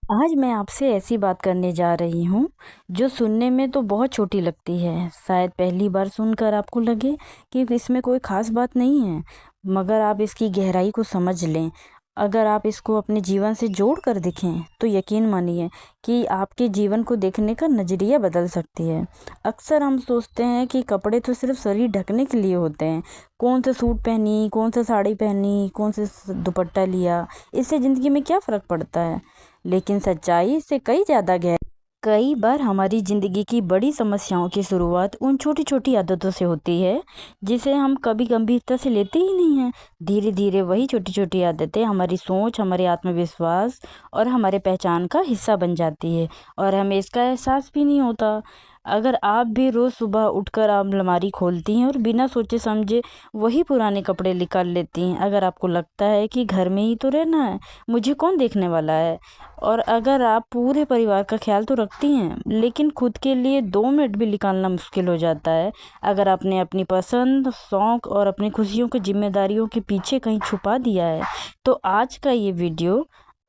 आज मैं आपसे ऐसी बात करने जा रही हूँ जो सुनने में तो बहुत छोटी लगती है। शायद पहली बार सुनकर आपको लगे कि इसमें कोई ख़ास बात नहीं है, मगर आप इसकी गहराई को समझ लें, अगर आप इसको अपने जीवन से जोड़ कर देखें तो यकीन मानिए कि आपके जीवन को देखने का नज़रिया बदल सकती है। अक्सर हम सोचते हैं कि कपड़े तो सिर्फ शरीर ढकने के लिए होते हैं। कौन सा सूट पहनी, कौन सा साड़ी पहनी, कौन सा दुपट्टा लिया, इससे ज़िंदगी में क्या फ़र्क पड़ता है। लेकिन सच्चाई इससे कई ज़्यादा गहरी। कई बार हमारी ज़िंदगी की बड़ी समस्याओं की शुरुआत उन छोटी छोटी आदतों से होती है जिसे हम कभी गंभीरता से लेते ही नहीं हैं। धीरे धीरे वही छोटी छोटी आदतें हमारी सोच, हमारे आत्मविश्वास और हमारे पहचान का हिस्सा बन जाती है और हमें इसका एहसास भी नहीं होता। अगर आप भी रोज़ सुबह उठकर आप अलमारी खोलती हैं और बिना सोचे समझे वही पुराने कपड़े निकाल लेती हैं, अगर आपको लगता है कि घर में ही तो रहना है, मुझे कौन देखने वाला है, और अगर आप पूरे परिवार का ख्याल तो रखती हैं लेकिन खुद के लिए 2 मिनट भी निकालना मुश्किल हो जाता है, अगर आपने अपनी पसंद, शौक़ और अपनी खुशियों की जिम्मेदारियों के पीछे कहीं छुपा दिया है, तो आज का ये वीडियो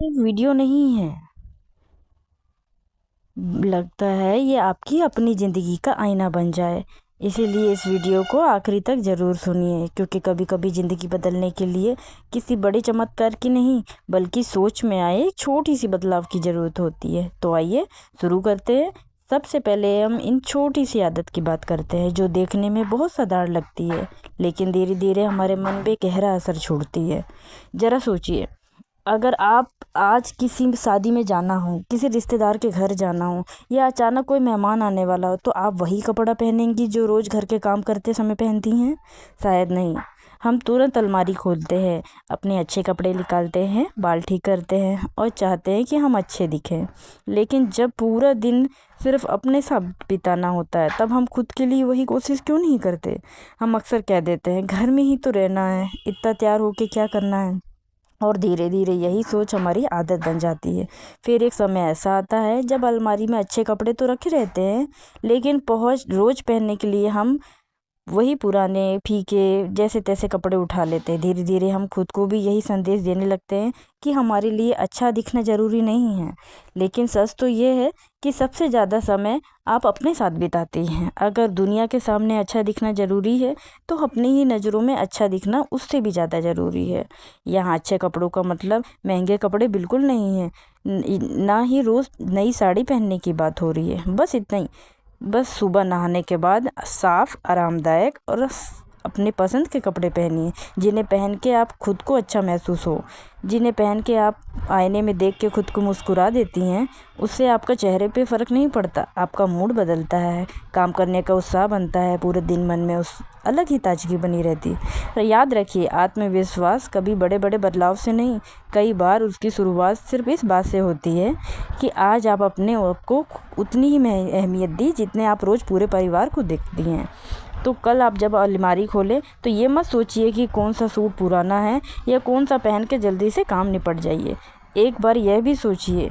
एक वीडियो नहीं है, लगता है ये आपकी अपनी ज़िंदगी का आईना बन जाए। इसीलिए इस वीडियो को आखिरी तक ज़रूर सुनिए, क्योंकि कभी कभी ज़िंदगी बदलने के लिए किसी बड़े चमत्कार की नहीं बल्कि सोच में आए एक छोटी सी बदलाव की ज़रूरत होती है। तो आइए शुरू करते हैं। सबसे पहले हम इन छोटी सी आदत की बात करते हैं जो देखने में बहुत साधारण लगती है लेकिन धीरे धीरे हमारे मन पे गहरा असर छोड़ती है। ज़रा सोचिए, अगर आप आज किसी शादी में जाना हो, किसी रिश्तेदार के घर जाना हो या अचानक कोई मेहमान आने वाला हो, तो आप वही कपड़ा पहनेंगी जो रोज़ घर के काम करते समय पहनती हैं? शायद नहीं। हम तुरंत अलमारी खोलते हैं, अपने अच्छे कपड़े निकालते हैं, बाल ठीक करते हैं और चाहते हैं कि हम अच्छे दिखें। लेकिन जब पूरा दिन सिर्फ अपने साथ बिताना होता है तब हम खुद के लिए वही कोशिश क्यों नहीं करते? हम अक्सर कह देते हैं घर में ही तो रहना है, इतना तैयार होके क्या करना है, और धीरे धीरे यही सोच हमारी आदत बन जाती है। फिर एक समय ऐसा आता है जब अलमारी में अच्छे कपड़े तो रखे रहते हैं लेकिन पहुँच रोज़ पहनने के लिए हम वही पुराने फीके जैसे तैसे कपड़े उठा लेते हैं। धीरे धीरे हम खुद को भी यही संदेश देने लगते हैं कि हमारे लिए अच्छा दिखना ज़रूरी नहीं है। लेकिन सच तो ये है कि सबसे ज़्यादा समय आप अपने साथ बिताते हैं। अगर दुनिया के सामने अच्छा दिखना ज़रूरी है तो अपनी ही नज़रों में अच्छा दिखना उससे भी ज़्यादा ज़रूरी है। यहाँ अच्छे कपड़ों का मतलब महंगे कपड़े बिल्कुल नहीं है, ना ही रोज़ नई साड़ी पहनने की बात हो रही है। बस इतना ही, बस सुबह नहाने के बाद साफ़, आरामदायक और अपने पसंद के कपड़े पहनिए जिन्हें पहन के आप खुद को अच्छा महसूस हो, जिन्हें पहन के आप आईने में देख के खुद को मुस्कुरा देती हैं। उससे आपका चेहरे पे फ़र्क नहीं पड़ता, आपका मूड बदलता है, काम करने का उत्साह बनता है, पूरे दिन मन में उस अलग ही ताजगी बनी रहती है। तो याद रखिए, आत्मविश्वास कभी बड़े बड़े बदलाव से नहीं, कई बार उसकी शुरुआत सिर्फ इस बात से होती है कि आज आप अपने आप को उतनी ही अहमियत दी जितने आप रोज़ पूरे परिवार को देखती हैं। तो कल आप जब अलमारी खोलें तो ये मत सोचिए कि कौन सा सूट पुराना है या कौन सा पहन के जल्दी से काम निपट जाइए। एक बार यह भी सोचिए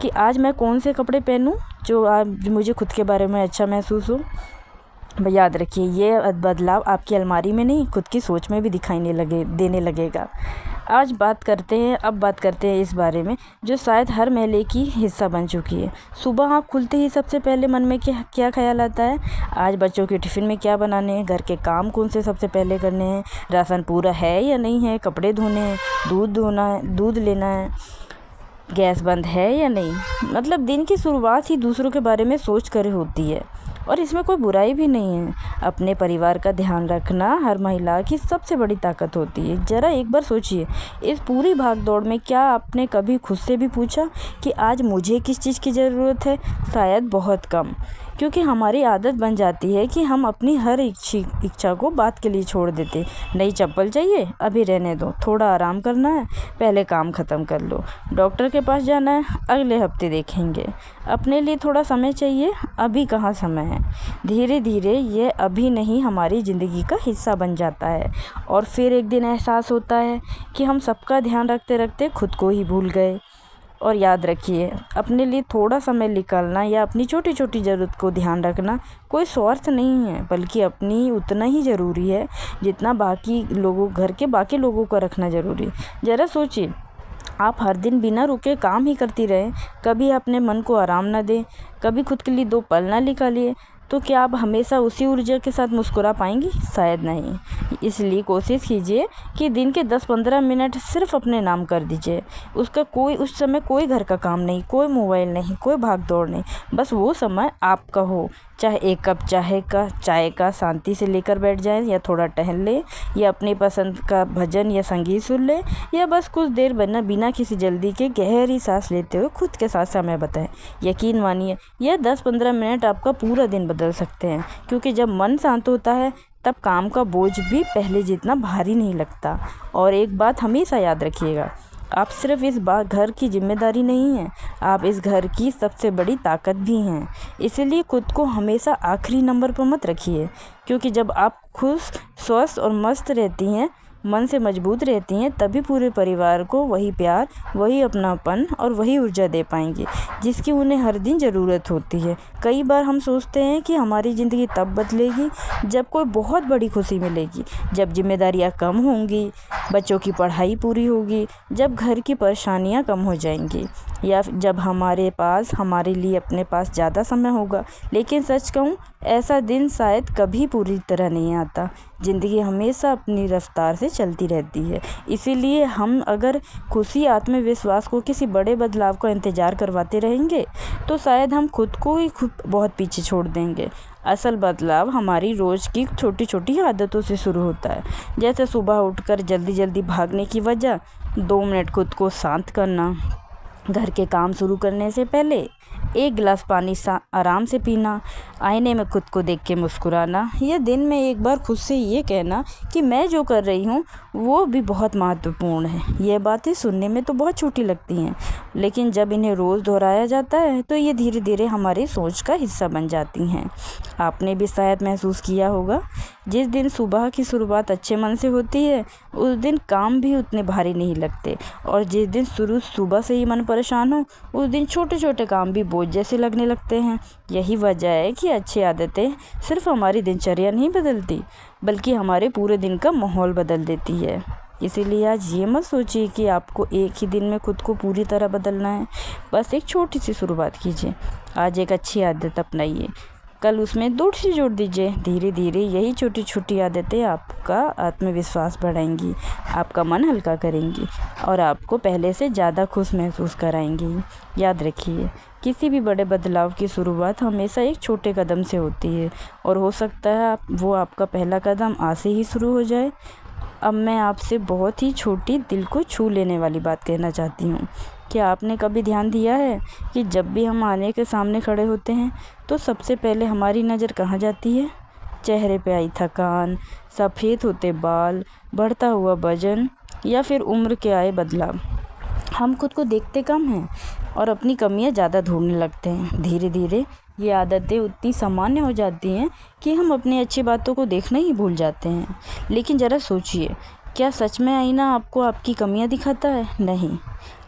कि आज मैं कौन से कपड़े पहनूं जो आज मुझे खुद के बारे में अच्छा महसूस हो। याद रखिए, ये बदलाव आपकी अलमारी में नहीं, खुद की सोच में भी दिखाई देने लगेगा। अब बात करते हैं इस बारे में जो शायद हर महिला की हिस्सा बन चुकी है। सुबह आँख खुलते ही सबसे पहले मन में क्या ख्याल आता है? आज बच्चों के टिफ़िन में क्या बनाने हैं, घर के काम कौन से सबसे पहले करने हैं, राशन पूरा है या नहीं है, कपड़े धोने हैं, दूध लेना है, गैस बंद है या नहीं। मतलब दिन की शुरुआत ही दूसरों के बारे में सोच कर होती है और इसमें कोई बुराई भी नहीं है। अपने परिवार का ध्यान रखना हर महिला की सबसे बड़ी ताकत होती है। ज़रा एक बार सोचिए, इस पूरी भाग दौड़ में क्या आपने कभी खुद से भी पूछा कि आज मुझे किस चीज़ की ज़रूरत है? शायद बहुत कम, क्योंकि हमारी आदत बन जाती है कि हम अपनी हर इच्छा को बात के लिए छोड़ देते। नई चप्पल चाहिए, अभी रहने दो, थोड़ा आराम करना है, पहले काम ख़त्म कर लो, डॉक्टर के पास जाना है, अगले हफ्ते देखेंगे, अपने लिए थोड़ा समय चाहिए, अभी कहाँ समय है। धीरे धीरे ये अभी नहीं हमारी ज़िंदगी का हिस्सा बन जाता है और फिर एक दिन एहसास होता है कि हम सबका ध्यान रखते रखते खुद को ही भूल गए। और याद रखिए, अपने लिए थोड़ा समय निकालना या अपनी छोटी छोटी ज़रूरत को ध्यान रखना कोई स्वार्थ नहीं है, बल्कि अपनी उतना ही ज़रूरी है जितना घर के बाकी लोगों का रखना ज़रूरी है। ज़रा सोचिए, आप हर दिन बिना रुके काम ही करती रहें, कभी अपने मन को आराम ना दें, कभी खुद के लिए 2 पल ना निकालिए, तो क्या आप हमेशा उसी ऊर्जा के साथ मुस्कुरा पाएंगी? शायद नहीं। इसलिए कोशिश कीजिए कि दिन के 10-15 मिनट सिर्फ अपने नाम कर दीजिए। उस समय कोई घर का काम नहीं, कोई मोबाइल नहीं, कोई भाग दौड़ नहीं, बस वो समय आपका हो। चाहे 1 कप चाय का शांति से लेकर बैठ जाएं, या थोड़ा टहल लें, या अपनी पसंद का भजन या संगीत सुन लें, या बस कुछ देर बिना किसी जल्दी के गहरी सांस लेते हुए खुद के साथ समय बिताएं। यकीन मानिए, यह 10-15 मिनट आपका पूरा दिन बदल सकते हैं, क्योंकि जब मन शांत होता है तब काम का बोझ भी पहले जितना भारी नहीं लगता। और एक बात हमेशा याद रखिएगा, आप सिर्फ इस घर की जिम्मेदारी नहीं हैं, आप इस घर की सबसे बड़ी ताकत भी हैं। इसलिए खुद को हमेशा आखिरी नंबर पर मत रखिए, क्योंकि जब आप खुश, स्वस्थ और मस्त रहती हैं, मन से मजबूत रहती हैं, तभी पूरे परिवार को वही प्यार, वही अपनापन और वही ऊर्जा दे पाएंगी जिसकी उन्हें हर दिन ज़रूरत होती है। कई बार हम सोचते हैं कि हमारी ज़िंदगी तब बदलेगी जब कोई बहुत बड़ी खुशी मिलेगी, जब जिम्मेदारियां कम होंगी, बच्चों की पढ़ाई पूरी होगी, जब घर की परेशानियां कम हो जाएंगी, या जब हमारे लिए अपने पास ज़्यादा समय होगा। लेकिन सच कहूँ, ऐसा दिन शायद कभी पूरी तरह नहीं आता। ज़िंदगी हमेशा अपनी रफ्तार से चलती रहती है। इसीलिए हम अगर खुशी, आत्मविश्वास को किसी बड़े बदलाव का इंतज़ार करवाते रहेंगे, तो शायद हम खुद बहुत पीछे छोड़ देंगे। असल बदलाव हमारी रोज़ की छोटी छोटी आदतों से शुरू होता है, जैसे सुबह उठकर जल्दी भागने की वजह 2 मिनट खुद को शांत करना, घर के काम शुरू करने से पहले 1 गिलास पानी आराम से पीना, आईने में खुद को देख के मुस्कुराना, या दिन में एक बार खुद से ये कहना कि मैं जो कर रही हूँ वो भी बहुत महत्वपूर्ण है। ये बातें सुनने में तो बहुत छोटी लगती हैं, लेकिन जब इन्हें रोज़ दोहराया जाता है तो ये धीरे धीरे हमारी सोच का हिस्सा बन जाती हैं। आपने भी शायद महसूस किया होगा, जिस दिन सुबह की शुरुआत अच्छे मन से होती है, उस दिन काम भी उतने भारी नहीं लगते, और जिस दिन सुबह से ही मन परेशान हो, उस दिन छोटे छोटे काम भी बोझ जैसे लगने लगते हैं। यही वजह है कि अच्छी आदतें सिर्फ हमारी दिनचर्या नहीं बदलती, बल्कि हमारे पूरे दिन का माहौल बदल देती है। इसीलिए आज ये मत सोचिए कि आपको एक ही दिन में खुद को पूरी तरह बदलना है। बस एक छोटी सी शुरुआत कीजिए। आज एक अच्छी आदत अपनाइए, कल उसमें दूसरी जोड़ दीजिए। धीरे धीरे यही छोटी छोटी आदतें आपका आत्मविश्वास बढ़ाएंगी, आपका मन हल्का करेंगी, और आपको पहले से ज़्यादा खुश महसूस कराएंगी। याद रखिए, किसी भी बड़े बदलाव की शुरुआत हमेशा एक छोटे कदम से होती है, और हो सकता है वो आपका पहला कदम आज से ही शुरू हो जाए। अब मैं आपसे बहुत ही छोटी, दिल को छू लेने वाली बात कहना चाहती हूँ। क्या आपने कभी ध्यान दिया है कि जब भी हम आईने के सामने खड़े होते हैं तो सबसे पहले हमारी नज़र कहाँ जाती है? चेहरे पे आई थकान, सफ़ेद होते बाल, बढ़ता हुआ वजन, या फिर उम्र के आए बदलाव। हम खुद को देखते कम हैं और अपनी कमियां ज़्यादा ढूंढने लगते हैं। धीरे धीरे ये आदतें उतनी सामान्य हो जाती हैं कि हम अपनी अच्छी बातों को देखना ही भूल जाते हैं। लेकिन ज़रा सोचिए, क्या सच में आईना आपको आपकी कमियां दिखाता है? नहीं,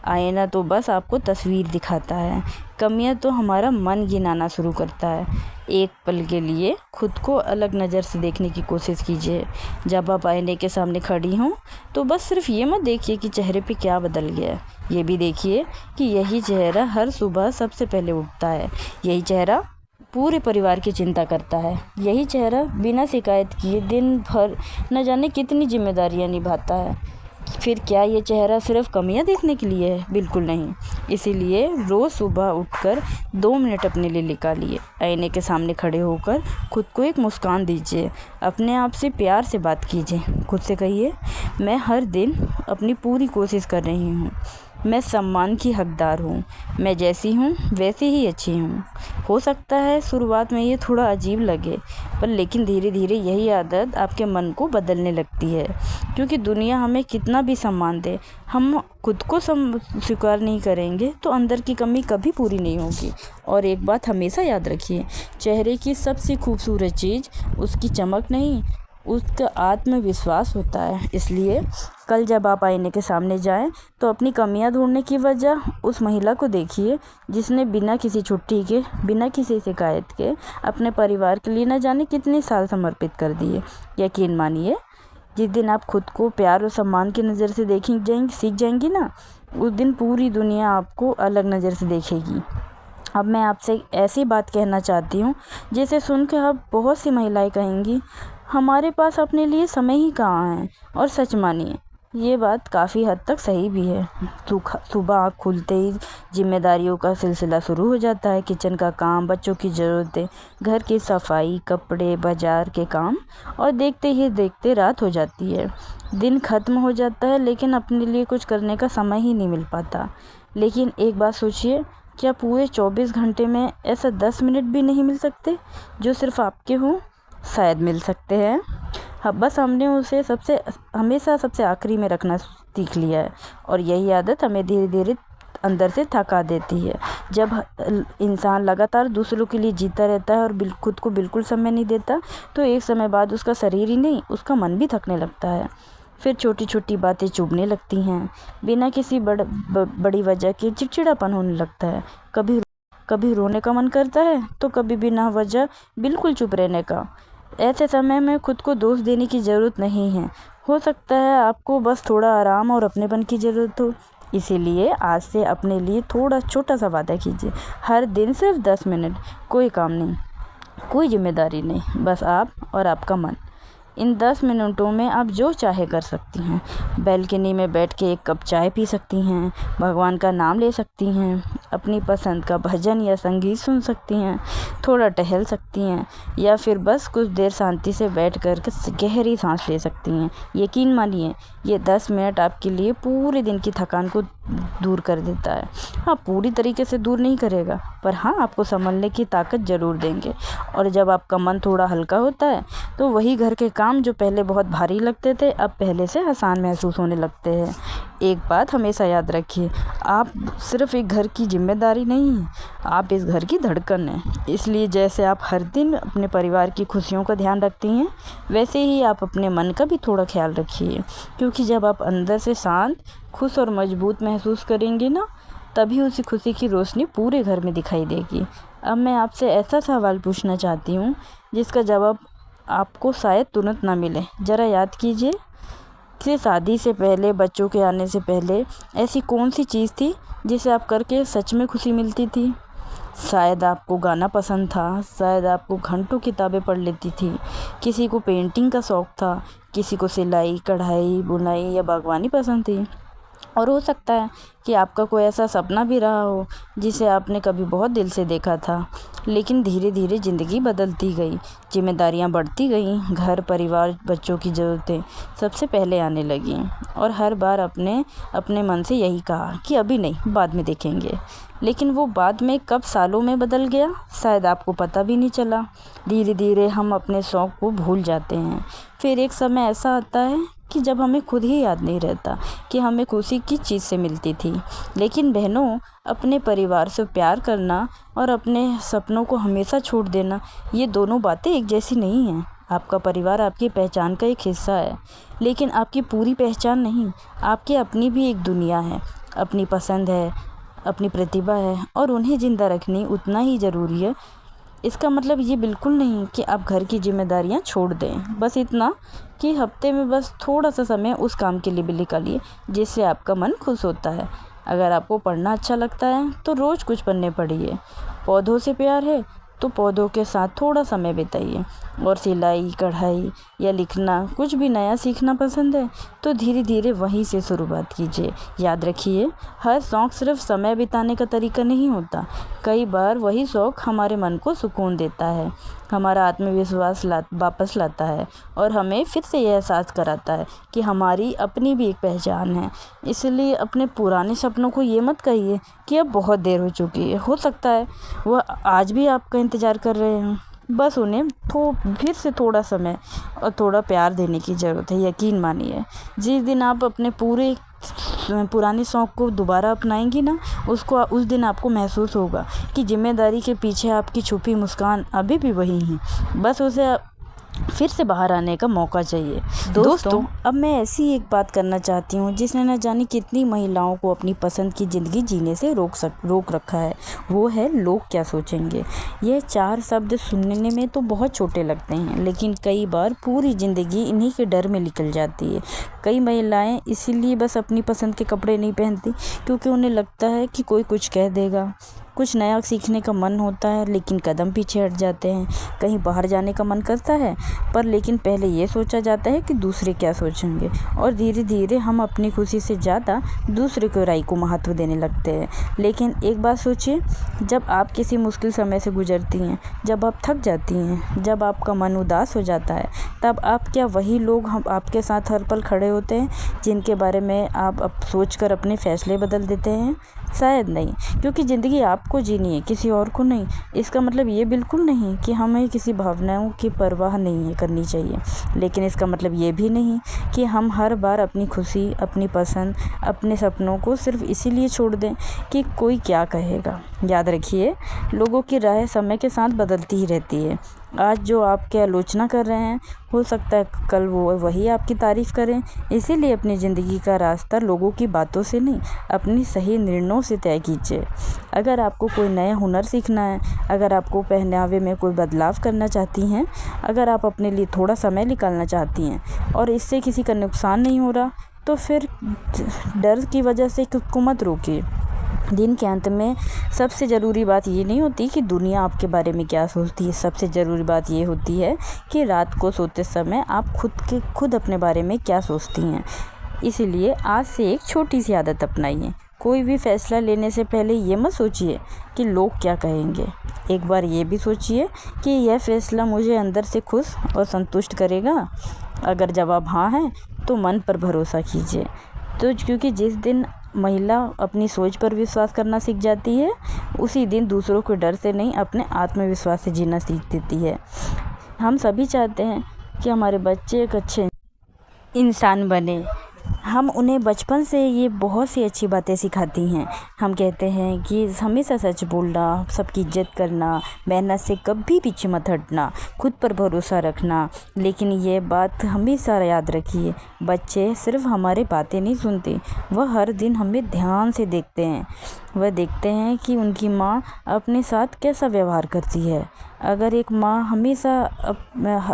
आईना तो बस आपको तस्वीर दिखाता है। कमियां तो हमारा मन गिनाना शुरू करता है। एक पल के लिए खुद को अलग नज़र से देखने की कोशिश कीजिए। जब आप आईने के सामने खड़ी हों तो बस सिर्फ ये मत देखिए कि चेहरे पे क्या बदल गया है, ये भी देखिए कि यही चेहरा हर सुबह सबसे पहले उठता है, यही चेहरा पूरे परिवार की चिंता करता है, यही चेहरा बिना शिकायत किए दिन भर न जाने कितनी जिम्मेदारियां निभाता है। फिर क्या ये चेहरा सिर्फ कमियां देखने के लिए है? बिल्कुल नहीं। इसीलिए रोज़ सुबह उठकर 2 मिनट अपने लिए निकालिए। आईने के सामने खड़े होकर खुद को एक मुस्कान दीजिए। अपने आप से प्यार से बात कीजिए। खुद से कहिए, मैं हर दिन अपनी पूरी कोशिश कर रही हूँ, मैं सम्मान की हकदार हूँ, मैं जैसी हूँ वैसी ही अच्छी हूँ। हो सकता है शुरुआत में ये थोड़ा अजीब लगे, पर लेकिन धीरे धीरे यही आदत आपके मन को बदलने लगती है। क्योंकि दुनिया हमें कितना भी सम्मान दे, हम खुद को स्वीकार नहीं करेंगे तो अंदर की कमी कभी पूरी नहीं होगी। और एक बात हमेशा याद रखिए, चेहरे की सबसे खूबसूरत चीज़ उसकी चमक नहीं, उसका आत्मविश्वास होता है। इसलिए कल जब आप आईने के सामने जाएं तो अपनी कमियां ढूंढने की वजह उस महिला को देखिए जिसने बिना किसी छुट्टी के, बिना किसी शिकायत के अपने परिवार के लिए न जाने कितने साल समर्पित कर दिए। यकीन मानिए, जिस दिन आप खुद को प्यार और सम्मान की नज़र से सीख जाएंगी ना, उस दिन पूरी दुनिया आपको अलग नज़र से देखेगी। अब मैं आपसे ऐसी बात कहना चाहती हूँ जिसे सुनकर अब बहुत सी महिलाएं कहेंगी, हमारे पास अपने लिए समय ही कहाँ है। और सच मानिए, ये बात काफ़ी हद तक सही भी है। सुबह आँख खुलते ही जिम्मेदारियों का सिलसिला शुरू हो जाता है। किचन का काम, बच्चों की ज़रूरतें, घर की सफाई, कपड़े, बाजार के काम, और देखते ही देखते रात हो जाती है। दिन ख़त्म हो जाता है, लेकिन अपने लिए कुछ करने का समय ही नहीं मिल पाता। लेकिन एक बात सोचिए, क्या पूरे 24 घंटे में ऐसा 10 मिनट भी नहीं मिल सकते जो सिर्फ आपके हों? शायद मिल सकते हैं। हाँ, बस हमने उसे हमेशा सबसे आखिरी में रखना सीख लिया है, और यही आदत हमें धीरे धीरे अंदर से थका देती है। जब इंसान लगातार दूसरों के लिए जीता रहता है और खुद को बिल्कुल समय नहीं देता, तो एक समय बाद उसका शरीर ही नहीं, उसका मन भी थकने लगता है। फिर छोटी छोटी बातें चुभने लगती हैं, बिना किसी बड़ी वजह के चिड़चिड़ापन होने लगता है। कभी रोने का मन करता है, तो कभी बिना वजह बिल्कुल चुप रहने का। ऐसे समय में खुद को दोष देने की ज़रूरत नहीं है। हो सकता है आपको बस थोड़ा आराम और अपनेपन की ज़रूरत हो। इसीलिए आज से अपने लिए थोड़ा छोटा सा वादा कीजिए। हर दिन सिर्फ 10 मिनट, कोई काम नहीं, कोई जिम्मेदारी नहीं, बस आप और आपका मन। इन 10 मिनटों में आप जो चाहे कर सकती हैं। बैल्कनी में बैठ के एक कप चाय पी सकती हैं, भगवान का नाम ले सकती हैं, अपनी पसंद का भजन या संगीत सुन सकती हैं, थोड़ा टहल सकती हैं, या फिर बस कुछ देर शांति से बैठ कर गहरी सांस ले सकती हैं। यकीन मानिए, ये 10 मिनट आपके लिए पूरे दिन की थकान को दूर कर देता है। हाँ, पूरी तरीके से दूर नहीं करेगा, पर हाँ, आपको संभलने की ताकत ज़रूर देंगे। और जब आपका मन थोड़ा हल्का होता है, तो वही घर के काम जो पहले बहुत भारी लगते थे, अब पहले से आसान महसूस होने लगते हैं। एक बात हमेशा याद रखिए, आप सिर्फ एक घर की जिम्मेदारी नहीं हैं, आप इस घर की धड़कन हैं। इसलिए जैसे आप हर दिन अपने परिवार की खुशियों का ध्यान रखती हैं, वैसे ही आप अपने मन का भी थोड़ा ख्याल रखिए। क्योंकि जब आप अंदर से शांत, खुश और मजबूत महसूस करेंगे ना, तभी उसी खुशी की रोशनी पूरे घर में दिखाई देगी। अब मैं आपसे ऐसा सवाल पूछना चाहती हूँ जिसका जवाब आपको शायद तुरंत ना मिले। ज़रा याद कीजिए कि शादी से पहले, बच्चों के आने से पहले, ऐसी कौन सी चीज़ थी जिसे आप करके सच में खुशी मिलती थी? शायद आपको गाना पसंद था, शायद आपको घंटों किताबें पढ़ लेती थी, किसी को पेंटिंग का शौक़ था, किसी को सिलाई, कढ़ाई, बुनाई या बागवानी पसंद थी। और हो सकता है कि आपका कोई ऐसा सपना भी रहा हो जिसे आपने कभी बहुत दिल से देखा था, लेकिन धीरे धीरे ज़िंदगी बदलती गई, जिम्मेदारियां बढ़ती गईं, घर, परिवार, बच्चों की ज़रूरतें सबसे पहले आने लगीं, और हर बार अपने अपने मन से यही कहा कि अभी नहीं, बाद में देखेंगे। लेकिन वो बाद में कब सालों में बदल गया, शायद आपको पता भी नहीं चला। धीरे धीरे हम अपने शौक़ को भूल जाते हैं। फिर एक समय ऐसा आता है कि जब हमें खुद ही याद नहीं रहता कि हमें खुशी किस चीज़ से मिलती थी। लेकिन बहनों, अपने परिवार से प्यार करना और अपने सपनों को हमेशा छोड़ देना, ये दोनों बातें एक जैसी नहीं हैं। आपका परिवार आपकी पहचान का एक हिस्सा है, लेकिन आपकी पूरी पहचान नहीं। आपकी अपनी भी एक दुनिया है, अपनी पसंद है, अपनी प्रतिभा है, और उन्हें ज़िंदा रखनी उतना ही ज़रूरी है। इसका मतलब ये बिल्कुल नहीं कि आप घर की जिम्मेदारियां छोड़ दें। बस इतना कि हफ्ते में बस थोड़ा सा समय उस काम के लिए भी निकालिए जिससे आपका मन खुश होता है। अगर आपको पढ़ना अच्छा लगता है तो रोज़ कुछ पन्ने पढ़िए। पौधों से प्यार है तो पौधों के साथ थोड़ा समय बिताइए। और सिलाई, कढ़ाई या लिखना, कुछ भी नया सीखना पसंद है तो धीरे धीरे वहीं से शुरुआत कीजिए। याद रखिए, हर शौक़ सिर्फ समय बिताने का तरीका नहीं होता। कई बार वही शौक़ हमारे मन को सुकून देता है, हमारा आत्मविश्वास वापस लाता है, और हमें फिर से यह एहसास कराता है कि हमारी अपनी भी एक पहचान है। इसलिए अपने पुराने सपनों को ये मत कहिए कि अब बहुत देर हो चुकी है। हो सकता है वह आज भी आपका इंतज़ार कर रहे हों। बस उन्हें फिर से थोड़ा समय और थोड़ा प्यार देने की ज़रूरत है। यकीन मानिए, जिस दिन आप अपने पूरे पुराने शौक़ को दोबारा अपनाएंगी ना, उस दिन आपको महसूस होगा कि जिम्मेदारी के पीछे आपकी छुपी मुस्कान अभी भी वही है। बस उसे फिर से बाहर आने का मौका चाहिए। दोस्तों, अब मैं ऐसी एक बात करना चाहती हूँ जिसने न जाने कितनी महिलाओं को अपनी पसंद की ज़िंदगी जीने से रोक रखा है। वो है लोग क्या सोचेंगे। यह 4 शब्द सुनने में तो बहुत छोटे लगते हैं, लेकिन कई बार पूरी ज़िंदगी इन्हीं के डर में निकल जाती है। कई महिलाएं इसीलिए बस अपनी पसंद के कपड़े नहीं पहनती क्योंकि उन्हें लगता है कि कोई कुछ कह देगा। कुछ नया सीखने का मन होता है लेकिन कदम पीछे हट जाते हैं। कहीं बाहर जाने का मन करता है पर लेकिन पहले ये सोचा जाता है कि दूसरे क्या सोचेंगे, और धीरे धीरे हम अपनी खुशी से ज़्यादा दूसरे की राय को महत्व देने लगते हैं। लेकिन एक बात सोचिए, जब आप किसी मुश्किल समय से गुजरती हैं, जब आप थक जाती हैं, जब आपका मन उदास हो जाता है, तब आप क्या वही लोग हम आपके साथ हर पल खड़े होते हैं जिनके बारे में आप सोचकर अपने फैसले बदल देते हैं? शायद नहीं, क्योंकि ज़िंदगी आपको जीनी है, किसी और को नहीं। इसका मतलब ये बिल्कुल नहीं कि हमें किसी भावनाओं की परवाह नहीं करनी चाहिए, लेकिन इसका मतलब ये भी नहीं कि हम हर बार अपनी खुशी, अपनी पसंद, अपने सपनों को सिर्फ इसीलिए छोड़ दें कि कोई क्या कहेगा। याद रखिए, लोगों की राय समय के साथ बदलती ही रहती है। आज जो आपकी आलोचना कर रहे हैं, हो सकता है कल वो वही आपकी तारीफ़ करें। इसीलिए अपनी ज़िंदगी का रास्ता लोगों की बातों से नहीं, अपनी सही निर्णयों से तय कीजिए। अगर आपको कोई नया हुनर सीखना है, अगर आपको पहनावे में कोई बदलाव करना चाहती हैं, अगर आप अपने लिए थोड़ा समय निकालना चाहती हैं और इससे किसी का नुकसान नहीं हो रहा, तो फिर डर की वजह से खुद को मत रोकिए। दिन के अंत में सबसे ज़रूरी बात ये नहीं होती कि दुनिया आपके बारे में क्या सोचती है। सबसे ज़रूरी बात ये होती है कि रात को सोते समय आप खुद अपने बारे में क्या सोचती हैं। इसीलिए आज से एक छोटी सी आदत अपनाइए। कोई भी फैसला लेने से पहले ये मत सोचिए कि लोग क्या कहेंगे। एक बार ये भी सोचिए कि यह फैसला मुझे अंदर से खुश और संतुष्ट करेगा। अगर जवाब हाँ है तो मन पर भरोसा कीजिए। तो क्योंकि जिस दिन महिला अपनी सोच पर विश्वास करना सीख जाती है, उसी दिन दूसरों के डर से नहीं, अपने आत्मविश्वास से जीना सीख देती है। हम सभी चाहते हैं कि हमारे बच्चे एक अच्छे इंसान बने। हम उन्हें बचपन से ये बहुत सी अच्छी बातें सिखाती हैं। हम कहते हैं कि हमेशा सच बोलना, सबकी इज्जत करना, मेहनत से कभी पीछे मत हटना, खुद पर भरोसा रखना। लेकिन ये बात हमेशा याद रखिए, बच्चे सिर्फ हमारी बातें नहीं सुनते, वह हर दिन हमें ध्यान से देखते हैं। वह देखते हैं कि उनकी माँ अपने साथ कैसा व्यवहार करती है। अगर एक माँ हमेशा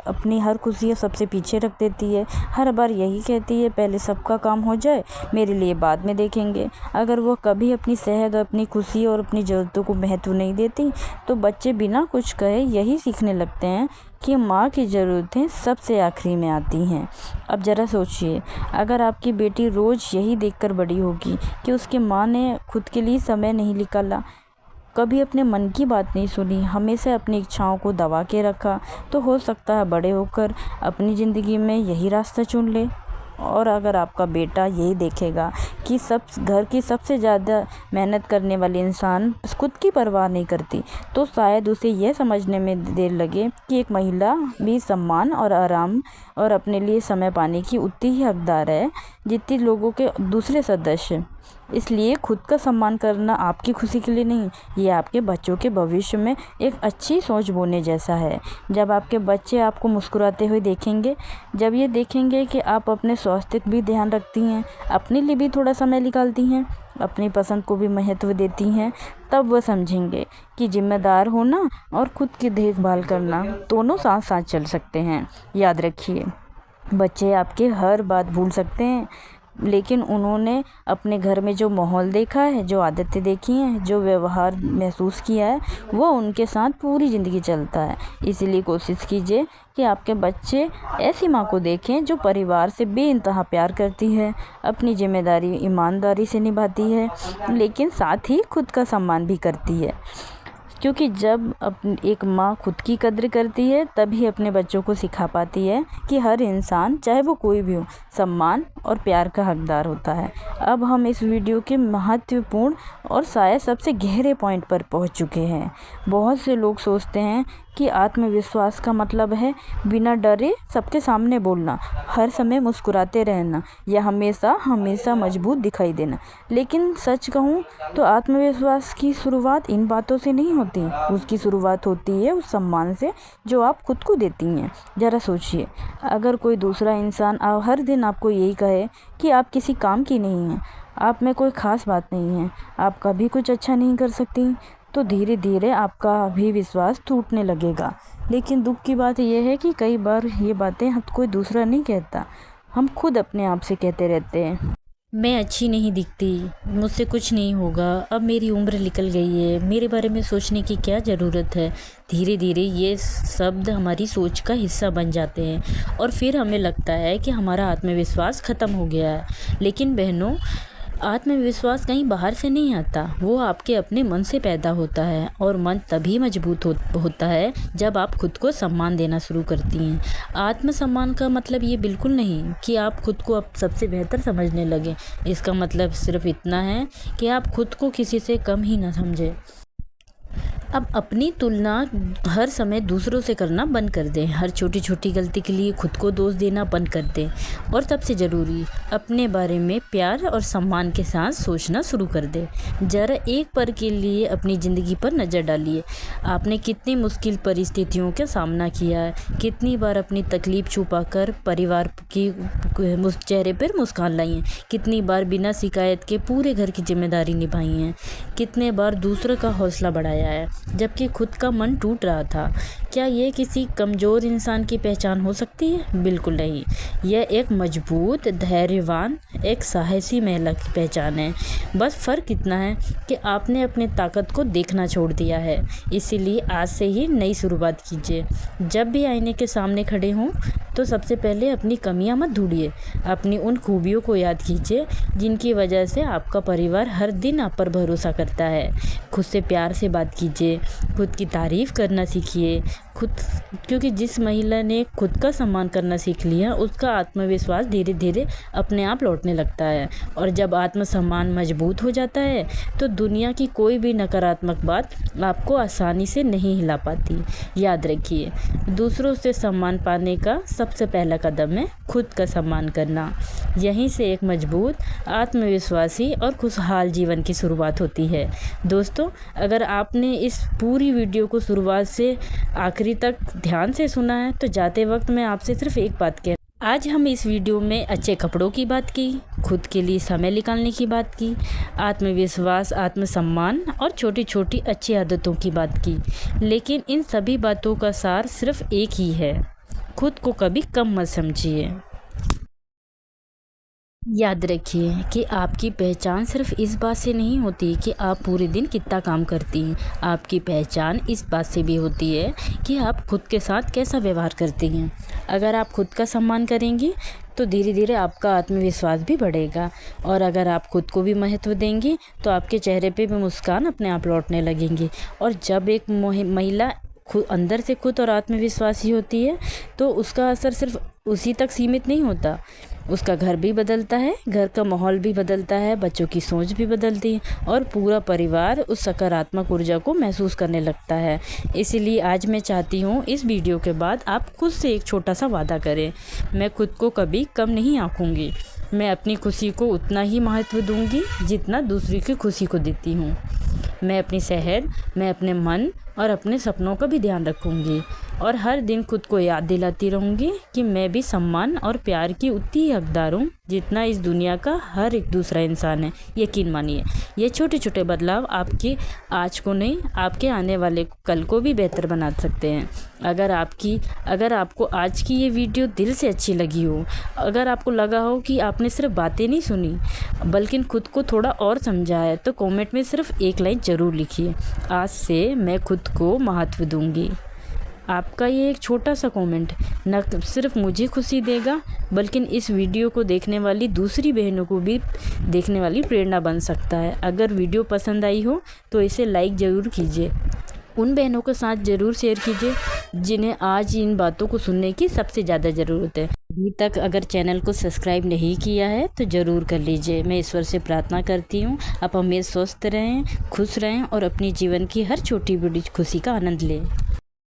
अपनी हर खुशी सबसे पीछे रख देती है, हर बार यही कहती है पहले सबका काम हो जाए, मेरे लिए बाद में देखेंगे, अगर वो कभी अपनी सेहत, अपनी खुशी और अपनी ज़रूरतों को महत्व नहीं देती, तो बच्चे बिना कुछ कहे यही सीखने लगते हैं कि माँ की ज़रूरतें सबसे आखिरी में आती हैं। अब ज़रा सोचिए, अगर आपकी बेटी रोज़ यही देखकर बड़ी होगी कि उसकी माँ ने खुद के लिए समय नहीं निकाला, कभी अपने मन की बात नहीं सुनी, हमेशा अपनी इच्छाओं को दबा के रखा, तो हो सकता है बड़े होकर अपनी ज़िंदगी में यही रास्ता चुन ले। और अगर आपका बेटा यही देखेगा कि घर की सबसे ज़्यादा मेहनत करने वाली इंसान खुद की परवाह नहीं करती, तो शायद उसे यह समझने में देर लगे कि एक महिला भी सम्मान और आराम और अपने लिए समय पाने की उतनी ही हकदार है जितनी लोगों के दूसरे सदस्य। इसलिए खुद का सम्मान करना आपकी खुशी के लिए नहीं, ये आपके बच्चों के भविष्य में एक अच्छी सोच बोने जैसा है। जब आपके बच्चे आपको मुस्कुराते हुए देखेंगे, जब ये देखेंगे कि आप अपने स्वास्थ्य का भी ध्यान रखती हैं, अपने लिए भी थोड़ा समय निकालती हैं, अपनी पसंद को भी महत्व देती हैं, तब वह समझेंगे कि जिम्मेदार होना और खुद की देखभाल करना दोनों साथ साथ चल सकते हैं। याद रखिए, बच्चे आपके हर बात भूल सकते हैं, लेकिन उन्होंने अपने घर में जो माहौल देखा है, जो आदतें देखी हैं, जो व्यवहार महसूस किया है, वो उनके साथ पूरी ज़िंदगी चलता है। इसीलिए कोशिश कीजिए कि आपके बच्चे ऐसी माँ को देखें जो परिवार से बेइंतहा प्यार करती है, अपनी जिम्मेदारी ईमानदारी से निभाती है, लेकिन साथ ही खुद का सम्मान भी करती है। क्योंकि जब एक माँ खुद की कद्र करती है, तभी अपने बच्चों को सिखा पाती है कि हर इंसान, चाहे वो कोई भी हो, सम्मान और प्यार का हकदार होता है। अब हम इस वीडियो के महत्वपूर्ण और शायद सबसे गहरे पॉइंट पर पहुंच चुके हैं। बहुत से लोग सोचते हैं कि आत्मविश्वास का मतलब है बिना डरे सबके सामने बोलना, हर समय मुस्कुराते रहना या हमेशा मजबूत दिखाई देना। लेकिन सच कहूँ तो आत्मविश्वास की शुरुआत इन बातों से नहीं होती। उसकी शुरुआत होती है उस सम्मान से जो आप खुद को देती हैं। ज़रा सोचिए, अगर कोई दूसरा इंसान हर दिन आपको यही कहे कि आप किसी काम की नहीं हैं, आप में कोई ख़ास बात नहीं है, आप कभी कुछ अच्छा नहीं कर सकती, तो धीरे धीरे आपका भी विश्वास टूटने लगेगा। लेकिन दुख की बात यह है कि कई बार ये बातें कोई दूसरा नहीं कहता, हम खुद अपने आप से कहते रहते हैं। मैं अच्छी नहीं दिखती, मुझसे कुछ नहीं होगा, अब मेरी उम्र निकल गई है, मेरे बारे में सोचने की क्या ज़रूरत है। धीरे धीरे ये शब्द हमारी सोच का हिस्सा बन जाते हैं और फिर हमें लगता है कि हमारा आत्मविश्वास ख़त्म हो गया है। लेकिन बहनों, आत्मविश्वास कहीं बाहर से नहीं आता, वो आपके अपने मन से पैदा होता है और मन तभी मजबूत होता है जब आप खुद को सम्मान देना शुरू करती हैं। आत्मसम्मान का मतलब ये बिल्कुल नहीं कि आप खुद को अब सबसे बेहतर समझने लगें। इसका मतलब सिर्फ इतना है कि आप खुद को किसी से कम ही ना समझें। अब अपनी तुलना हर समय दूसरों से करना बंद कर दें। हर छोटी छोटी गलती के लिए खुद को दोष देना बंद कर दें और सबसे ज़रूरी, अपने बारे में प्यार और सम्मान के साथ सोचना शुरू कर दें। ज़रा एक पल के लिए अपनी ज़िंदगी पर नज़र डालिए। आपने कितनी मुश्किल परिस्थितियों का सामना किया है, कितनी बार अपनी तकलीफ़ छुपाकर परिवार की चेहरे पर मुस्कान लाई है, कितनी बार बिना शिकायत के पूरे घर की जिम्मेदारी निभाई है, कितने बार दूसरों का हौसला बढ़ाया है जबकि खुद का मन टूट रहा था। क्या ये किसी कमज़ोर इंसान की पहचान हो सकती है? बिल्कुल नहीं। यह एक मजबूत, धैर्यवान, एक साहसी महिला की पहचान है। बस फ़र्क इतना है कि आपने अपनी ताकत को देखना छोड़ दिया है। इसीलिए आज से ही नई शुरुआत कीजिए। जब भी आईने के सामने खड़े हों तो सबसे पहले अपनी कमियां मत ढूंढिए, अपनी उन खूबियों को याद कीजिए जिनकी वजह से आपका परिवार हर दिन आप पर भरोसा करता है। खुद से प्यार से बात कीजिए, खुद की तारीफ़ करना सीखिए। क्योंकि जिस महिला ने खुद का सम्मान करना सीख लिया, उसका आत्मविश्वास धीरे धीरे अपने आप लौटने लगता है। और जब आत्मसम्मान मजबूत हो जाता है तो दुनिया की कोई भी नकारात्मक बात आपको आसानी से नहीं हिला पाती। याद रखिए, दूसरों से सम्मान पाने का सबसे पहला कदम है खुद का सम्मान करना। यहीं से एक मजबूत, आत्मविश्वासी और खुशहाल जीवन की शुरुआत होती है। दोस्तों, अगर आपने इस पूरी वीडियो को शुरुआत से आखिरी तक ध्यान से सुना है तो जाते वक्त मैं आपसे सिर्फ एक बात कह, आज हम इस वीडियो में अच्छे कपड़ों की बात की, खुद के लिए समय निकालने की बात की, आत्मविश्वास, आत्मसम्मान और छोटी छोटी अच्छी आदतों की बात की। लेकिन इन सभी बातों का सार सिर्फ एक ही है, खुद को कभी कम मत समझिए। याद रखिए कि आपकी पहचान सिर्फ इस बात से नहीं होती कि आप पूरे दिन कितना काम करती हैं। आपकी पहचान इस बात से भी होती है कि आप खुद के साथ कैसा व्यवहार करती हैं। अगर आप खुद का सम्मान करेंगी तो धीरे धीरे आपका आत्मविश्वास भी बढ़ेगा, और अगर आप खुद को भी महत्व देंगी तो आपके चेहरे पे भी मुस्कान अपने आप लौटने लगेंगी। और जब एक महिला अंदर से खुद और आत्मविश्वासी होती है तो उसका असर सिर्फ उसी तक सीमित नहीं होता, उसका घर भी बदलता है, घर का माहौल भी बदलता है, बच्चों की सोच भी बदलती है और पूरा परिवार उस सकारात्मक ऊर्जा को महसूस करने लगता है। इसीलिए आज मैं चाहती हूँ इस वीडियो के बाद आप खुद से एक छोटा सा वादा करें, मैं खुद को कभी कम नहीं आंकूंगी, मैं अपनी खुशी को उतना ही महत्व दूंगी जितना दूसरी की खुशी को देती हूँ। मैं अपनी सेहत, मैं अपने मन और अपने सपनों का भी ध्यान रखूंगी और हर दिन खुद को याद दिलाती रहूंगी कि मैं भी सम्मान और प्यार की उतनी ही हकदार हूँ जितना इस दुनिया का हर एक दूसरा इंसान है। यकीन मानिए, ये छोटे छोटे बदलाव आपकी आज को नहीं, आपके आने वाले कल को भी बेहतर बना सकते हैं। अगर आपको आज की ये वीडियो दिल से अच्छी लगी हो, अगर आपको लगा हो कि आपने सिर्फ बातें नहीं सुनी बल्कि खुद को थोड़ा और समझा है, तो कमेंट में सिर्फ एक लाइन ज़रूर लिखिए, आज से मैं खुद को महत्व दूंगी। आपका ये एक छोटा सा कमेंट न सिर्फ मुझे खुशी देगा बल्कि इस वीडियो को देखने वाली दूसरी बहनों को भी देखने वाली प्रेरणा बन सकता है। अगर वीडियो पसंद आई हो तो इसे लाइक ज़रूर कीजिए, उन बहनों के साथ ज़रूर शेयर कीजिए जिन्हें आज इन बातों को सुनने की सबसे ज़्यादा ज़रूरत है। अभी तक अगर चैनल को सब्सक्राइब नहीं किया है तो ज़रूर कर लीजिए। मैं ईश्वर से प्रार्थना करती हूँ आप हमेशा स्वस्थ रहें, खुश रहें और अपनी जीवन की हर छोटी बड़ी खुशी का आनंद लें।